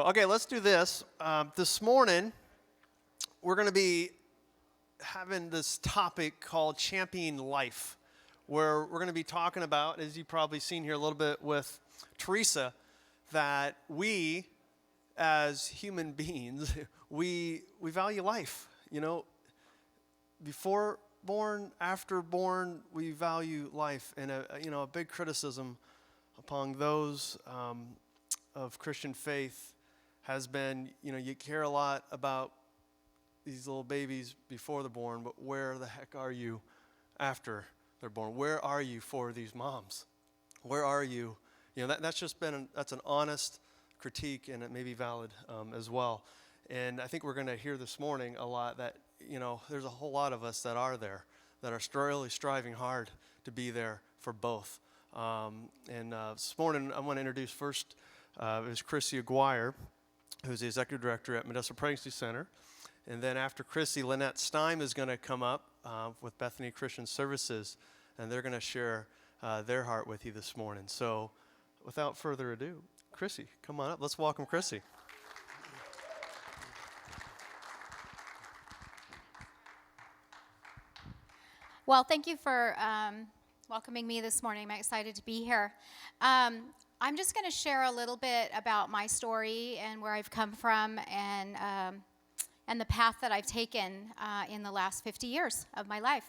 Okay, let's do this. This morning, we're going to be having this topic called Championing Life, where we're going to be talking about, as you've probably seen here a little bit with Teresa, that we, as human beings, we value life. You know, before born, after born, we value life. And a big criticism upon those of Christian faith has been, you care a lot about these little babies before they're born, but where the heck are you after they're born? Where are you for these moms? Where are you? That's an honest critique, and it may be valid as well. And I think we're going to hear this morning a lot that, there's a whole lot of us that are there, that are really striving hard to be there for both. This morning, I want to introduce first is Chrissy Aguiar, who's the executive director at Modesto Pregnancy Center. And then after Chrissy, Lynette Stime is going to come up with Bethany Christian Services, and they're going to share their heart with you this morning. So without further ado, Chrissy, come on up. Let's welcome Chrissy. Well, thank you for welcoming me this morning. I'm excited to be here. I'm just going to share a little bit about my story and where I've come from and the path that I've taken in the last 50 years of my life.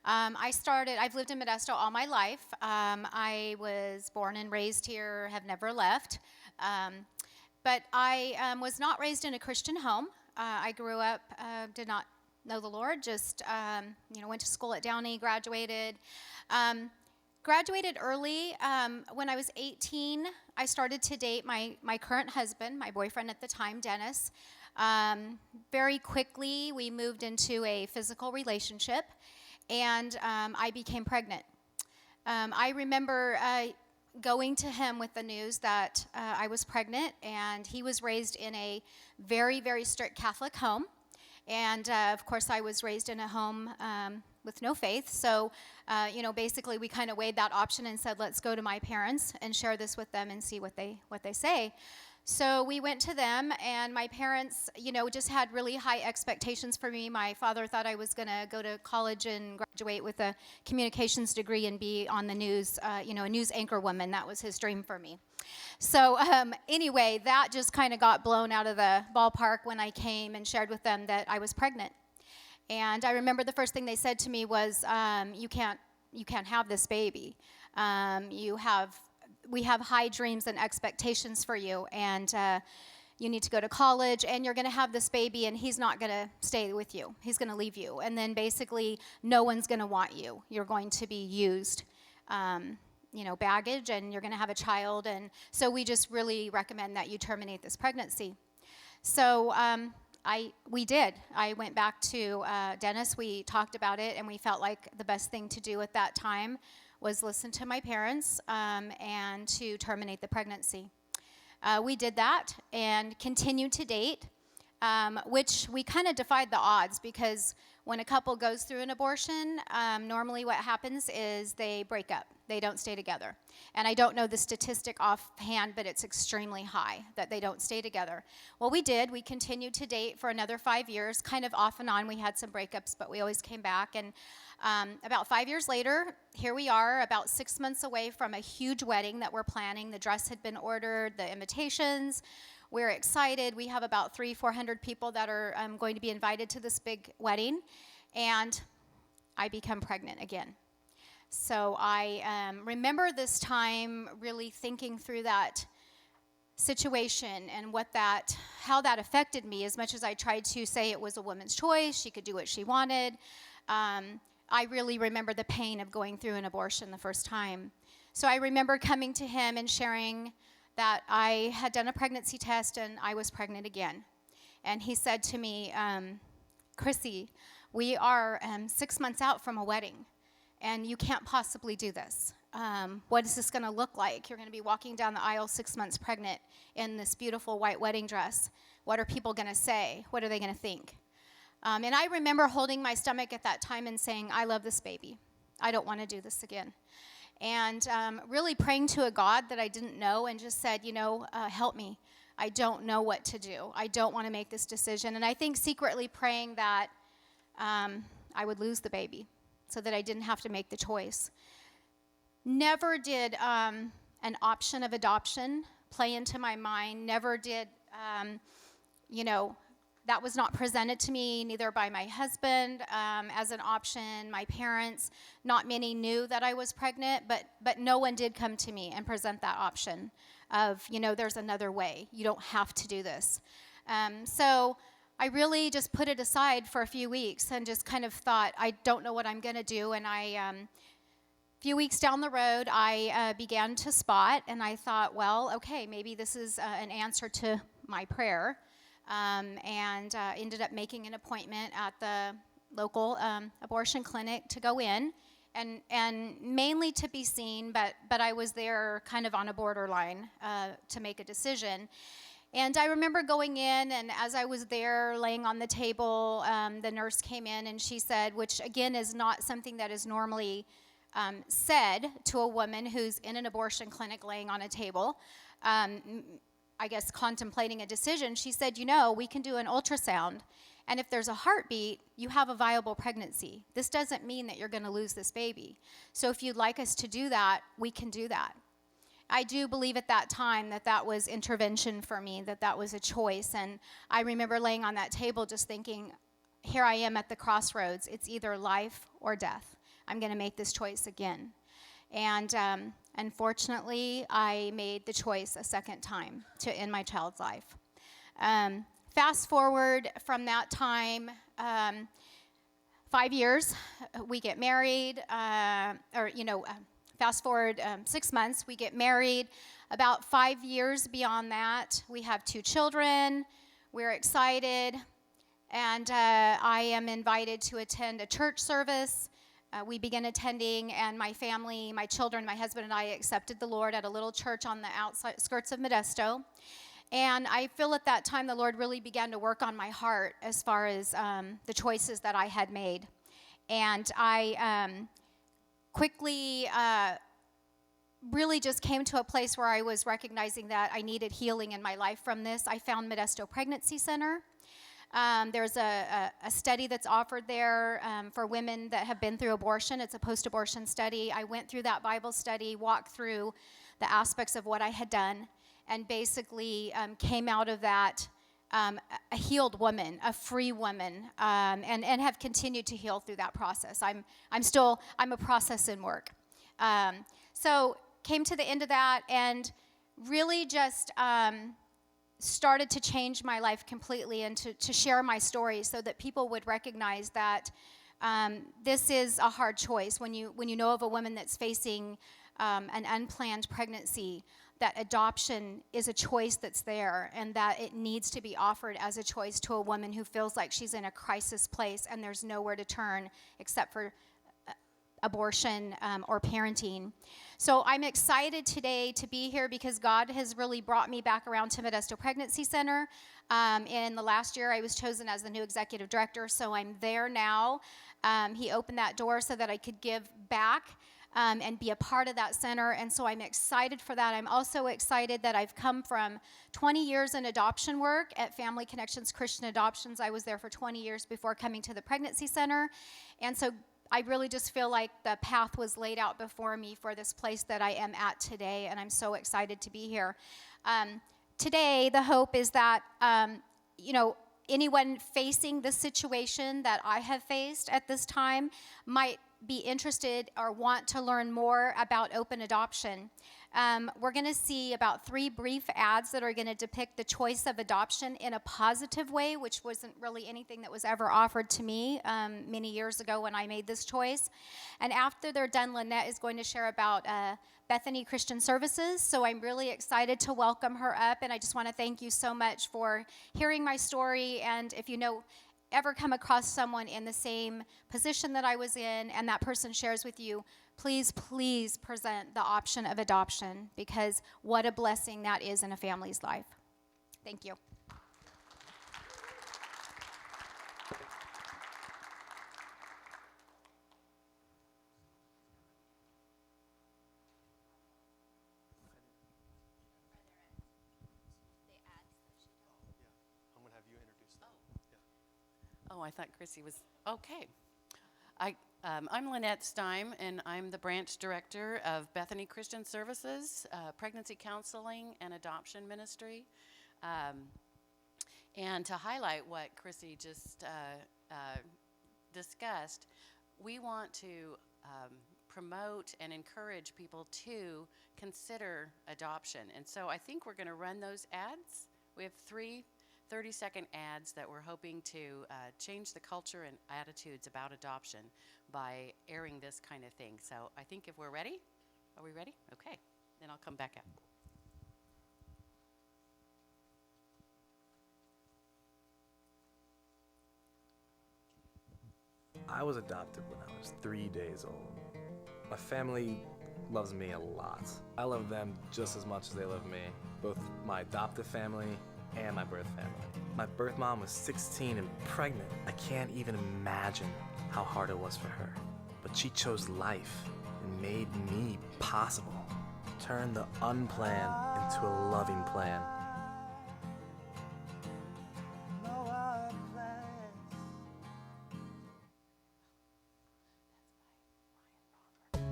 I've lived in Modesto all my life. I was born and raised here, have never left. But I was not raised in a Christian home. I grew up, did not know the Lord, just went to school at Downey, graduated. Graduated early. When I was 18, I started to date my current husband, my boyfriend at the time, Dennis. Very quickly, we moved into a physical relationship, and I became pregnant. I remember going to him with the news that I was pregnant, and he was raised in a very, very strict Catholic home. And, of course, I was raised in a home with no faith. So, basically we kind of weighed that option and said, let's go to my parents and share this with them and see what they say. So we went to them, and my parents, just had really high expectations for me. My father thought I was going to go to college and graduate with a communications degree and be on the news, a news anchor woman. That was his dream for me. So anyway, that just kind of got blown out of the ballpark when I came and shared with them that I was pregnant. And I remember the first thing they said to me was, you can't have this baby. We have high dreams and expectations for you, and you need to go to college, and you're going to have this baby, and he's not going to stay with you. He's going to leave you, and then basically no one's going to want you. You're going to be used, baggage, and you're going to have a child, and so we just really recommend that you terminate this pregnancy. So we did. I went back to Dennis. We talked about it, and we felt like the best thing to do at that time was listen to my parents and to terminate the pregnancy. We did that and continued to date, which we kind of defied the odds, because when a couple goes through an abortion, normally what happens is they break up. They don't stay together. And I don't know the statistic offhand, but it's extremely high that they don't stay together. Well, we did. We continued to date for another 5 years, kind of off and on. We had some breakups, but we always came back. And about 5 years later, here we are, about 6 months away from a huge wedding that we're planning. The dress had been ordered, the invitations. We're excited. We have about 400 people that are going to be invited to this big wedding. And I become pregnant again. So I remember this time really thinking through that situation and how that affected me. As much as I tried to say it was a woman's choice, she could do what she wanted, I really remember the pain of going through an abortion the first time. So I remember coming to him and sharing that I had done a pregnancy test and I was pregnant again. And he said to me, Chrissy, we are 6 months out from a wedding, and you can't possibly do this. What is this going to look like? You're going to be walking down the aisle 6 months pregnant in this beautiful white wedding dress. What are people going to say? What are they going to think? And I remember holding my stomach at that time and saying, I love this baby. I don't want to do this again. And really praying to a God that I didn't know, and just said, help me. I don't know what to do. I don't want to make this decision. And I think secretly praying that I would lose the baby so that I didn't have to make the choice. Never did an option of adoption play into my mind. Never did, that was not presented to me, neither by my husband as an option, my parents. Not many knew that I was pregnant, but no one did come to me and present that option of, there's another way. You don't have to do this. So I really just put it aside for a few weeks and just kind of thought, I don't know what I'm going to do. And a few weeks down the road, I began to spot, and I thought, well, okay, maybe this is an answer to my prayer. And ended up making an appointment at the local abortion clinic to go in, and mainly to be seen, but I was there kind of on a borderline to make a decision. And I remember going in, and as I was there laying on the table, the nurse came in and she said, which again is not something that is normally said to a woman who's in an abortion clinic laying on a table, I guess contemplating a decision. She said, we can do an ultrasound, and if there's a heartbeat, you have a viable pregnancy. This doesn't mean that you're going to lose this baby. So if you'd like us to do that, we can do that. I do believe at that time that was intervention for me, that was a choice. And I remember laying on that table just thinking, here I am at the crossroads. It's either life or death. I'm going to make this choice again. And unfortunately, I made the choice a second time to end my child's life. Fast forward from that time, 5 years, we get married, fast forward 6 months, we get married. About 5 years beyond that, we have 2 children. We're excited, and I am invited to attend a church service. We began attending, and my family, my children, my husband, and I accepted the Lord at a little church on the outskirts of Modesto. And I feel at that time the Lord really began to work on my heart as far as the choices that I had made. And I quickly really just came to a place where I was recognizing that I needed healing in my life from this. I found Modesto Pregnancy Center. There's a study that's offered there for women that have been through abortion. It's a post-abortion study. I went through that Bible study, walked through the aspects of what I had done, and basically came out of that a healed woman, a free woman, and have continued to heal through that process. I'm a process in work. So came to the end of that and really just started to change my life completely and to share my story so that people would recognize that this is a hard choice. When you know of a woman that's facing an unplanned pregnancy, that adoption is a choice that's there, and that it needs to be offered as a choice to a woman who feels like she's in a crisis place and there's nowhere to turn except for abortion or parenting. So I'm excited today to be here because God has really brought me back around to Modesto Pregnancy Center. In the last year, I was chosen as the new executive director, so I'm there now. He opened that door so that I could give back and be a part of that center, and so I'm excited for that. I'm also excited that I've come from 20 years in adoption work at Family Connections Christian Adoptions. I was there for 20 years before coming to the pregnancy center, and so I really just feel like the path was laid out before me for this place that I am at today, and I'm so excited to be here. Today, the hope is that, anyone facing the situation that I have faced at this time might be interested or want to learn more about open adoption. We're going to see about 3 brief ads that are going to depict the choice of adoption in a positive way, which wasn't really anything that was ever offered to me many years ago when I made this choice. And after they're done, Lynette is going to share about Bethany Christian Services. So I'm really excited to welcome her up, and I just want to thank you so much for hearing my story. And if you ever come across someone in the same position that I was in and that person shares with you, please present the option of adoption, because what a blessing that is in a family's life. Thank you. Oh, I thought Chrissy was, okay. I'm Lynette Stime, and I'm the branch director of Bethany Christian Services, Pregnancy Counseling and Adoption Ministry. And to highlight what Chrissy just discussed, we want to promote and encourage people to consider adoption. And so I think we're going to run those ads. We have 3 30-second ads that we're hoping to change the culture and attitudes about adoption by airing this kind of thing. So I think if we're ready, are we ready? Okay, then I'll come back up. I was adopted when I was 3 days old. My family loves me a lot. I love them just as much as they love me, both my adoptive family and my birth family. My birth mom was 16 and pregnant. I can't even imagine how hard it was for her. But she chose life and made me possible. Turned the unplanned into a loving plan.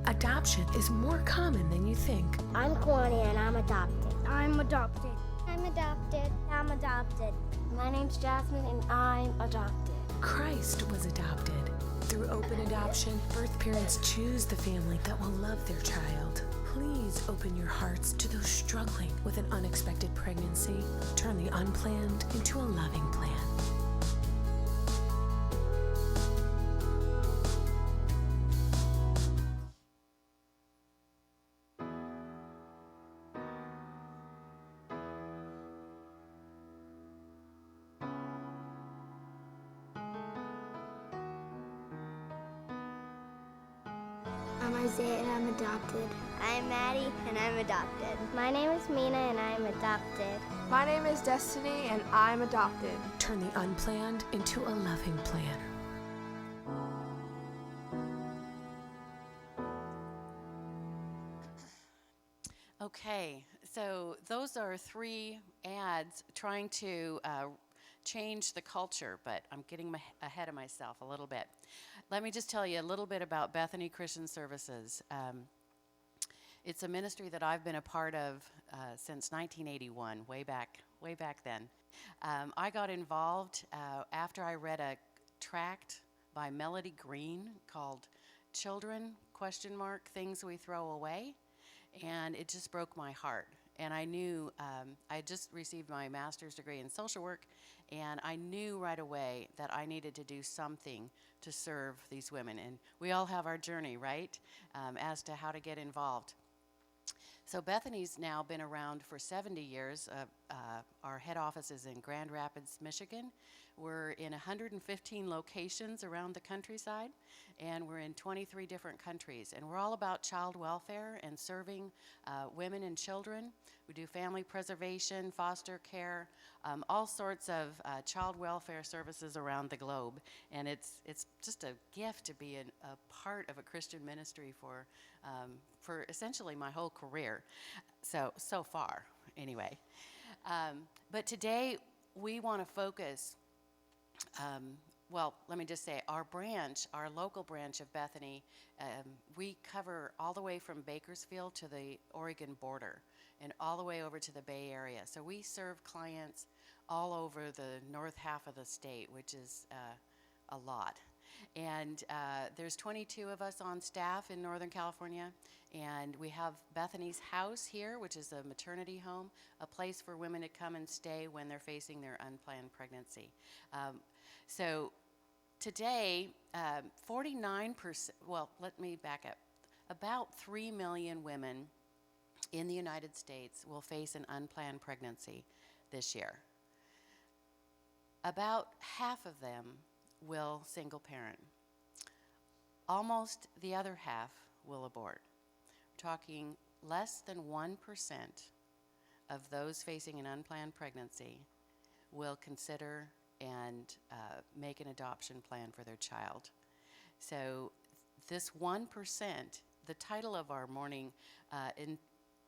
Adoption is more common than you think. I'm Kwani and I'm adopted. I'm adopted. I'm adopted. I'm adopted. My name's Jasmine and I'm adopted. Christ was adopted. Through open adoption, birth parents choose the family that will love their child. Please open your hearts to those struggling with an unexpected pregnancy. Turn the unplanned into a loving plan. I'm Isaiah and I'm adopted. I'm Maddie and I'm adopted. My name is Mina and I'm adopted. My name is Destiny and I'm adopted. Turn the unplanned into a loving plan. Okay, so those are 3 ads trying to change the culture, but I'm getting ahead of myself a little bit. Let me just tell you a little bit about Bethany Christian Services. It's a ministry that I've been a part of since 1981, way back then. I got involved after I read a tract by Melody Green called Children, Things We Throw Away, and it just broke my heart. And I knew, I just received my master's degree in social work, and I knew right away that I needed to do something to serve these women. And we all have our journey, right, as to how to get involved. So Bethany's now been around for 70 years. Our head office is in Grand Rapids, Michigan. We're in 115 locations around the countryside, and we're in 23 different countries. And we're all about child welfare and serving women and children. We do family preservation, foster care, all sorts of child welfare services around the globe. And it's just a gift to be a part of a Christian ministry for essentially my whole career, so far, anyway. But today we want to focus. Well, let me just say, our local branch of Bethany, we cover all the way from Bakersfield to the Oregon border and all the way over to the Bay Area. So we serve clients all over the north half of the state, which is a lot. And there's 22 of us on staff in Northern California, and we have Bethany's house here, which is a maternity home, a place for women to come and stay when they're facing their unplanned pregnancy. So today, 49%, well, let me back up. About 3 million women in the United States will face an unplanned pregnancy this year. About half of them will single parent. Almost the other half will abort. We're talking less than 1% of those facing an unplanned pregnancy will consider and make an adoption plan for their child. So this 1%, the title of our morning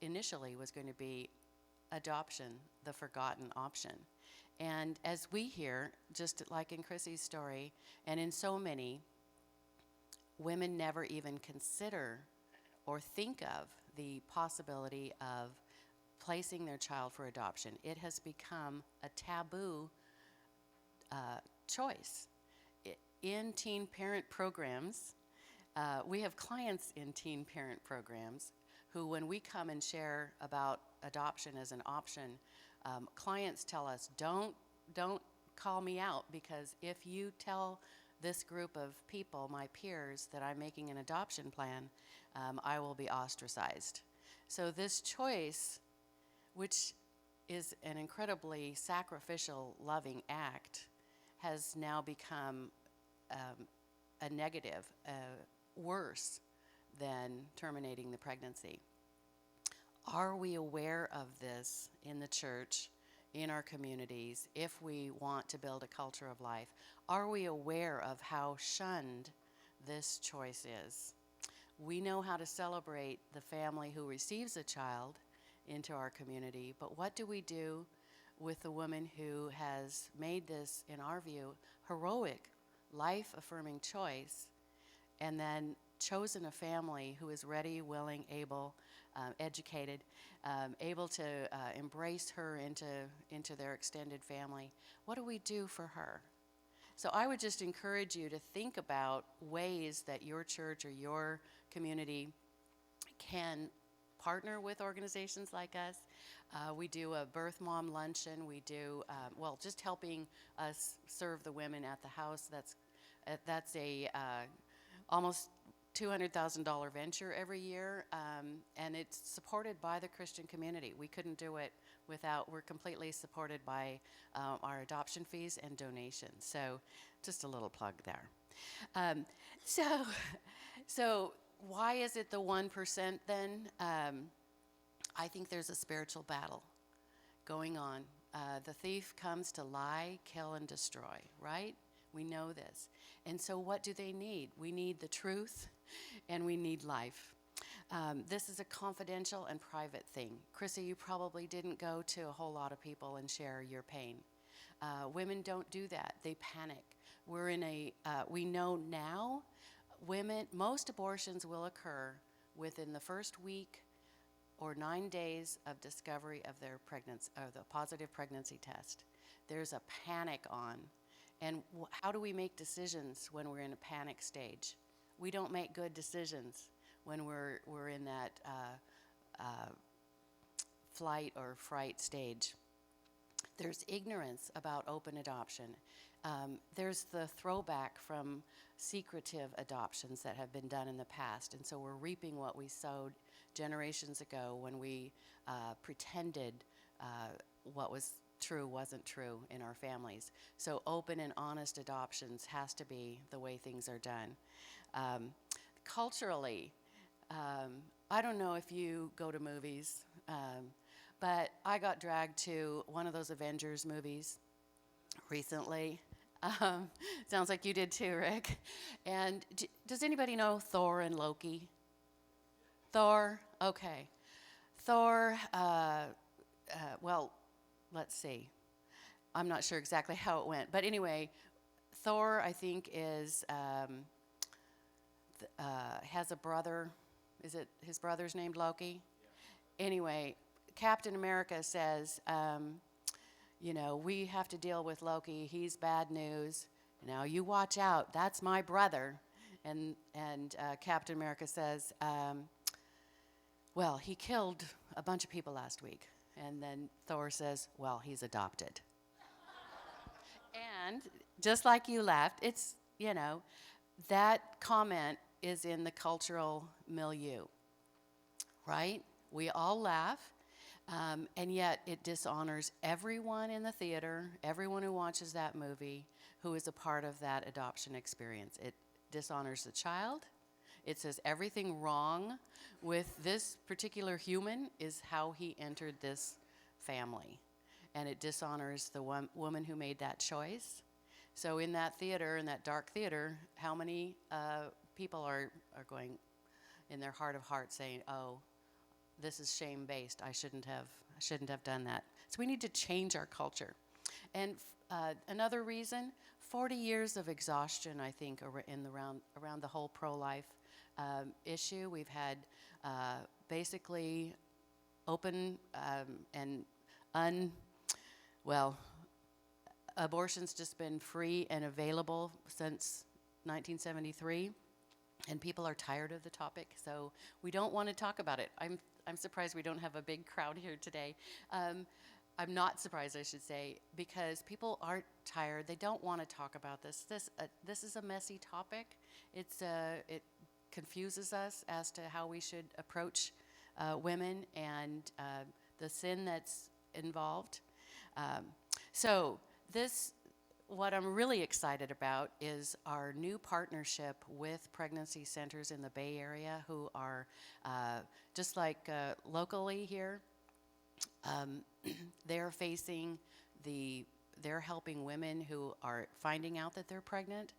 initially was going to be Adoption, the Forgotten Option. And as we hear, just like in Chrissy's story, and in so many, women never even consider or think of the possibility of placing their child for adoption. It has become a taboo choice. In teen parent programs, we have clients in teen parent programs who, when we come and share about adoption as an option, clients tell us, don't call me out, because if you tell this group of people, my peers, that I'm making an adoption plan, I will be ostracized. So this choice, which is an incredibly sacrificial, loving act, has now become a negative, worse than terminating the pregnancy. Are we aware of this in the church, in our communities, if we want to build a culture of life? Are we aware of how shunned this choice is? We know how to celebrate the family who receives a child into our community, but what do we do with the woman who has made this, in our view, heroic, life-affirming choice, and then chosen a family who is ready, willing, able, educated, able to embrace her into their extended family? What do we do for her? So I would just encourage you to think about ways that your church or your community can partner with organizations like us. We do a birth mom luncheon. We do, just helping us serve the women at the house. That's a almost $200,000 venture every year, and it's supported by the Christian community. We couldn't do it without, we're completely supported by our adoption fees and donations. So just a little plug there. So why is it the 1% then? I think there's a spiritual battle going on. The thief comes to lie, kill, and destroy, right? We know this. And so what do they need? We need the truth, and we need life. This is a confidential and private thing. Chrissy, you probably didn't go to a whole lot of people and share your pain. Women don't do that. They panic. We're in we know now, most abortions will occur within the first week or 9 days of discovery of their pregnancy, or the positive pregnancy test. There's a panic on. And how do we make decisions when we're in a panic stage? We don't make good decisions when we're in that flight or fright stage. There's ignorance about open adoption. There's the throwback from secretive adoptions that have been done in the past, and so we're reaping what we sowed generations ago when we pretended what was true wasn't true in our families. So open and honest adoptions has to be the way things are done. Culturally, I don't know if you go to movies, but I got dragged to one of those Avengers movies recently. Sounds like you did too, Rick. And does anybody know Thor and Loki? Thor? Okay. Thor, let's see. I'm not sure exactly how it went. But anyway, Thor, I think, has a brother. Is it his brother's named Loki? Yeah. Anyway, Captain America says, we have to deal with Loki. He's bad news. Now you watch out. That's my brother. And Captain America says, he killed a bunch of people last week. And then Thor says, he's adopted. And just like you laughed, it's, that comment is in the cultural milieu, right? We all laugh, and yet it dishonors everyone in the theater, everyone who watches that movie, who is a part of that adoption experience. It dishonors the child. It says everything wrong with this particular human is how he entered this family. And it dishonors the woman who made that choice. So in that theater, in that dark theater, how many people are going in their heart of hearts saying, oh, this is shame-based. I shouldn't have done that. So we need to change our culture. And another reason, 40 years of exhaustion, I think, around the whole pro-life issue. We've had basically open abortion's just been free and available since 1973, and people are tired of the topic, so we don't want to talk about it. I'm surprised we don't have a big crowd here today. I'm not surprised, I should say, because people aren't tired. They don't want to talk about this. This is a messy topic. It confuses us as to how we should approach women and the sin that's involved. What I'm really excited about is our new partnership with pregnancy centers in the Bay Area who are just like locally here. They're helping women who are finding out that they're pregnant.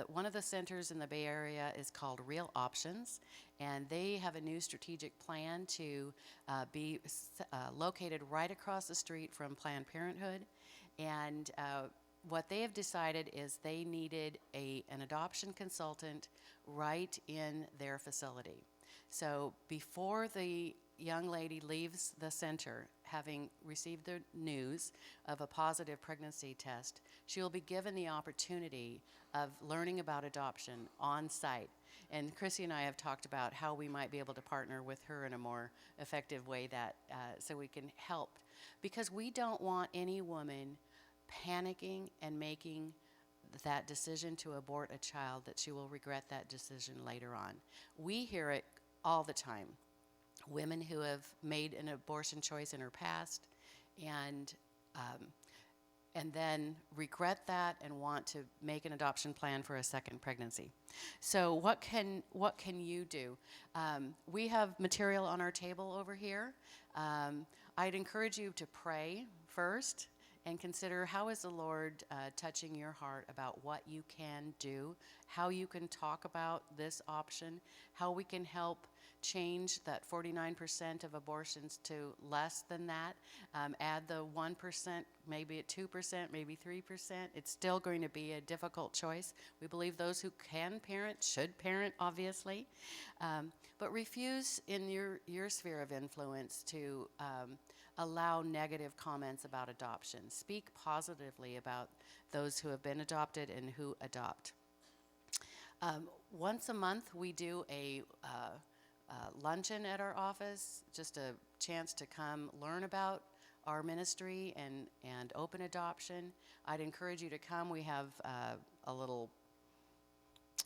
One of the centers in the Bay Area is called Real Options, and they have a new strategic plan to be located right across the street from Planned Parenthood. And what they have decided is they needed an adoption consultant right in their facility. So before the young lady leaves the center, having received the news of a positive pregnancy test, she will be given the opportunity of learning about adoption on site. And Chrissy and I have talked about how we might be able to partner with her in a more effective way so we can help. Because we don't want any woman panicking and making that decision to abort a child that she will regret that decision later on. We hear it all the time. Women who have made an abortion choice in her past and then regret that and want to make an adoption plan for a second pregnancy. So what can you do? We have material on our table over here. I'd encourage you to pray first and consider how is the Lord touching your heart about what you can do, how you can talk about this option, how we can help change that 49% of abortions to less than that, add the 1%, maybe at 2%, maybe 3%. It's still going to be a difficult choice. We believe those who can parent should parent, obviously, but refuse in your sphere of influence to allow negative comments about adoption. Speak positively about those who have been adopted and who adopt. Once a month, we do a luncheon at our office, just a chance to come learn about our ministry and open adoption. I'd encourage you to come. We have a little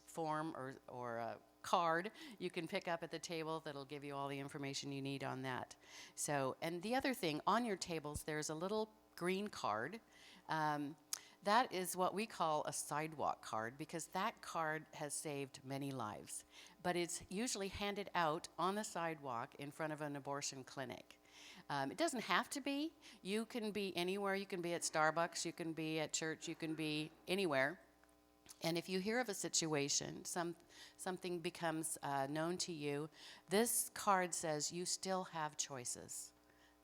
form or a card you can pick up at the table that'll give you all the information you need on that. So, and the other thing, on your tables, there's a little green card. That is what we call a sidewalk card because that card has saved many lives. But it's usually handed out on the sidewalk in front of an abortion clinic. It doesn't have to be. You can be anywhere. You can be at Starbucks. You can be at church. You can be anywhere. And if you hear of a situation, something becomes known to you, this card says you still have choices.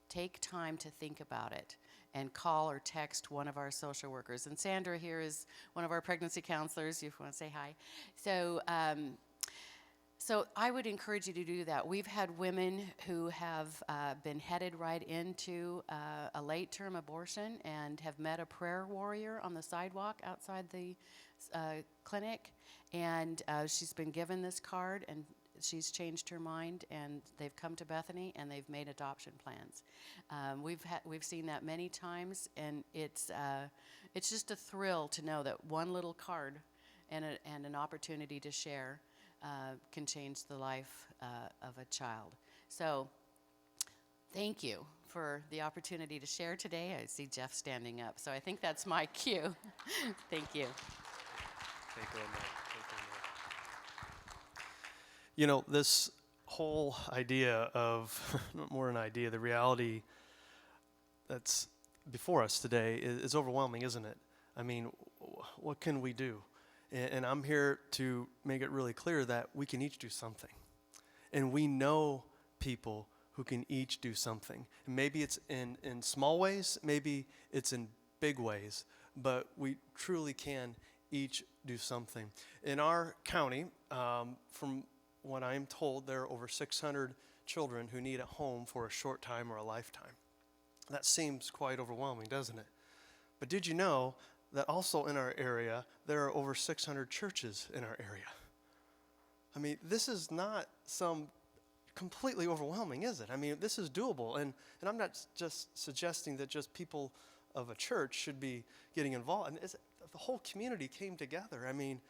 Take time to think about it and call or text one of our social workers. And Sandra here is one of our pregnancy counselors, if you want to say hi. So I would encourage you to do that. We've had women who have been headed right into a late-term abortion and have met a prayer warrior on the sidewalk outside the clinic, and she's been given this card, and she's changed her mind, and they've come to Bethany, and they've made adoption plans. We've seen that many times, and it's just a thrill to know that one little card and an opportunity to share can change the life of a child. So thank you for the opportunity to share today. I see Jeff standing up, so I think that's my cue. Thank you. Thank you, Lynette. You know, this whole idea of, not more an idea, the reality that's before us today is overwhelming, isn't it? I mean, what can we do? And I'm here to make it really clear that we can each do something. And we know people who can each do something. And maybe it's in small ways, maybe it's in big ways, but we truly can each do something. In our county, from what I'm told, there are over 600 children who need a home for a short time or a lifetime. That seems quite overwhelming, doesn't it? But did you know that also in our area, there are over 600 churches in our area? I mean, this is not some completely overwhelming, is it? I mean, this is doable. And I'm not just suggesting that just people of a church should be getting involved. And the whole community came together. I mean,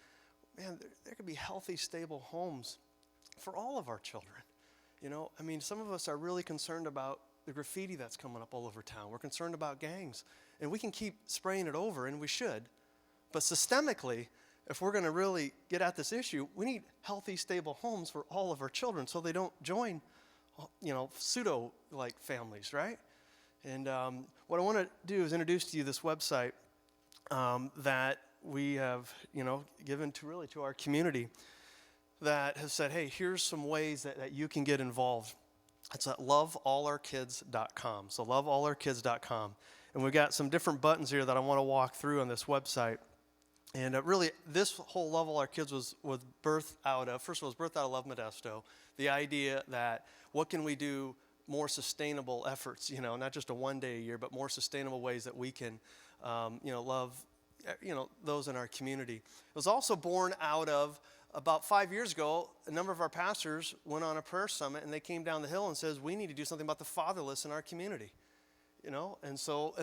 man, there could be healthy, stable homes for all of our children. You know, I mean, some of us are really concerned about the graffiti that's coming up all over town. We're concerned about gangs. And we can keep spraying it over, and we should. But systemically, if we're going to really get at this issue, we need healthy, stable homes for all of our children so they don't join, pseudo-like families, right? And what I want to do is introduce to you this website that we have, given to our community that has said, hey, here's some ways that you can get involved. It's at loveallourkids.com. So loveallourkids.com. And we've got some different buttons here that I want to walk through on this website. And really, this whole Love All Our Kids was birthed out of, first of all, it was birthed out of Love Modesto. The idea that what can we do more sustainable efforts, not just a one day a year, but more sustainable ways that we can, love, those in our community. It was also born out of, about 5 years ago, a number of our pastors went on a prayer summit and they came down the hill and says, we need to do something about the fatherless in our community. And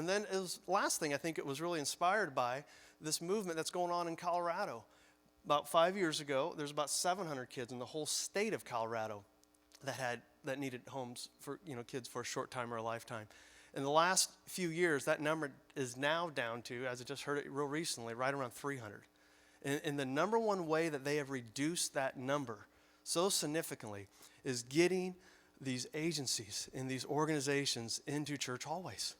then it was, last thing I think it was really inspired by this movement that's going on in Colorado. About 5 years ago, there's about 700 kids in the whole state of Colorado that needed homes for kids for a short time or a lifetime. In the last few years, that number is now down to, as I just heard it real recently, right around 300. And the number one way that they have reduced that number so significantly is getting these agencies and these organizations into church hallways.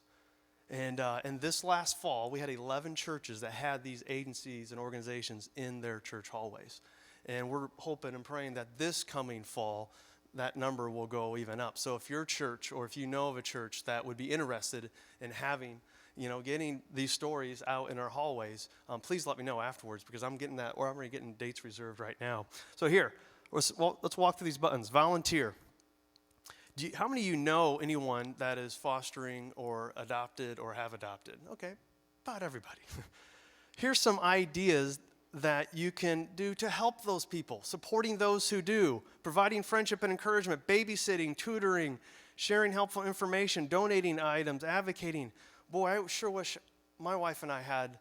And this last fall, we had 11 churches that had these agencies and organizations in their church hallways. And we're hoping and praying that this coming fall, that number will go even up. So if your church, or if you know of a church that would be interested in having, getting these stories out in our hallways, please let me know afterwards, because I'm getting that, or I'm already getting dates reserved right now. So here, let's walk through these buttons. Volunteer. How many of you know anyone that is fostering or adopted or have adopted? Okay, about everybody. Here's some ideas that you can do to help those people, supporting those who do, providing friendship and encouragement, babysitting, tutoring, sharing helpful information, donating items, advocating. Boy, I sure wish my wife and I had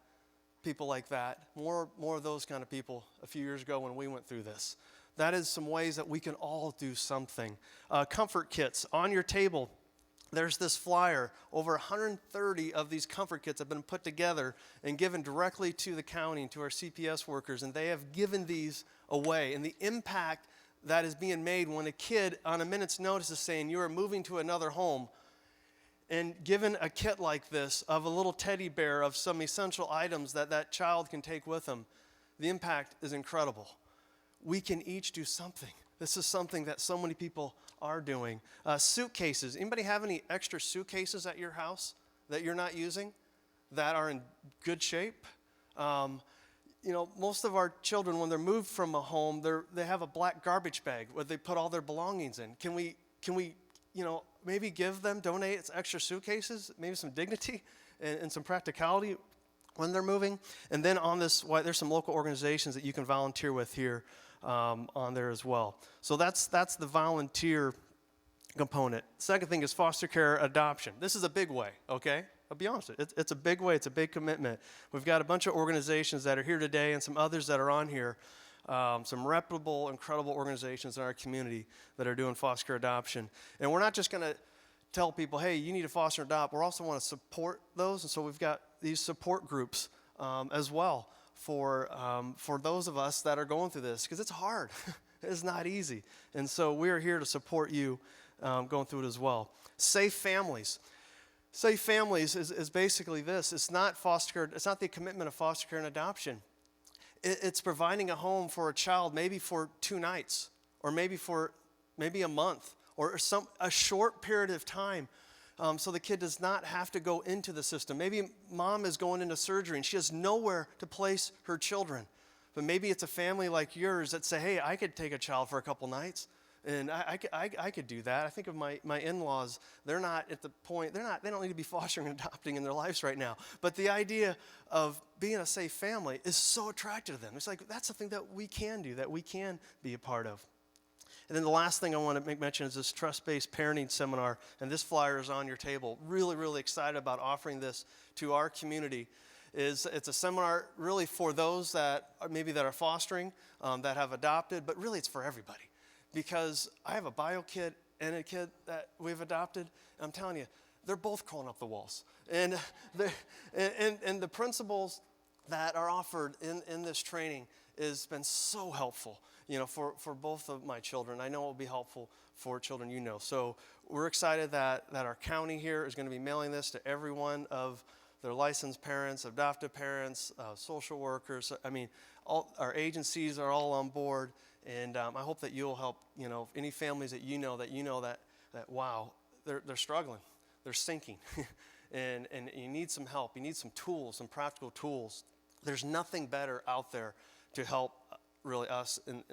people like that, more of those kind of people a few years ago when we went through this. That is some ways that we can all do something. Comfort kits. On your table, there's this flyer. Over 130 of these comfort kits have been put together and given directly to the county and to our CPS workers, and they have given these away. And the impact that is being made when a kid on a minute's notice is saying, you are moving to another home, and given a kit like this of a little teddy bear of some essential items that child can take with them, the impact is incredible. We can each do something. This is something that so many people are doing. Suitcases. Anybody have any extra suitcases at your house that you're not using that are in good shape? Most of our children, when they're moved from a home, they have a black garbage bag where they put all their belongings in. Can we maybe donate extra suitcases, maybe some dignity and some practicality when they're moving? And then on this, there's some local organizations that you can volunteer with here on there as well. So that's the volunteer component. Second thing is foster care adoption. This is a big way, okay? I'll be honest, it's a big way, it's a big commitment. We've got a bunch of organizations that are here today and some others that are on here, some reputable, incredible organizations in our community that are doing foster care adoption. And we're not just going to tell people, hey, you need to foster and adopt. We also want to support those, and so we've got these support groups as well for those of us that are going through this, because it's hard. It's not easy. And so we're here to support you going through it as well. Safe families. Safe families is basically this. It's not foster care. It's not the commitment of foster care and adoption. It's providing a home for a child, maybe for 2 nights, or maybe a month, or a short period of time, so the kid does not have to go into the system. Maybe mom is going into surgery and she has nowhere to place her children. But maybe it's a family like yours that say, hey, I could take a child for a couple nights. And I could do that. I think of my in-laws. They're not at the point, they don't need to be fostering and adopting in their lives right now. But the idea of being a safe family is so attractive to them. It's like, that's something that we can do, that we can be a part of. And then the last thing I want to make mention is this trust-based parenting seminar. And this flyer is on your table. Really, really excited about offering this to our community. It's a seminar really for those that are fostering, that have adopted, but really it's for everybody. Because I have a bio kid and a kid that we've adopted. I'm telling you, they're both crawling up the walls. And the principles that are offered in this training has been so helpful, for both of my children. I know it will be helpful for children you know. So we're excited that our county here is going to be mailing this to every one of their licensed parents, adoptive parents, social workers. I mean, all our agencies are all on board. And I hope that you'll help, any families that wow, they're struggling, they're sinking, and you need some help. You need some tools, some practical tools. There's nothing better out there to help really us in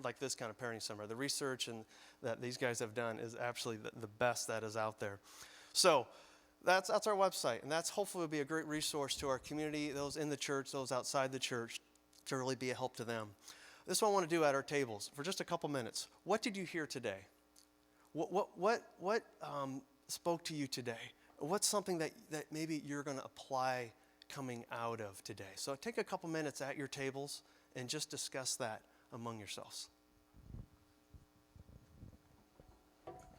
like this kind of parenting seminar. The research and that these guys have done is absolutely the best that is out there. So that's our website, and that's hopefully will be a great resource to our community, those in the church, those outside the church, to really be a help to them. This is what I want to do at our tables for just a couple minutes. What did you hear today? What spoke to you today? What's something that maybe you're going to apply coming out of today? So take a couple minutes at your tables and just discuss that among yourselves.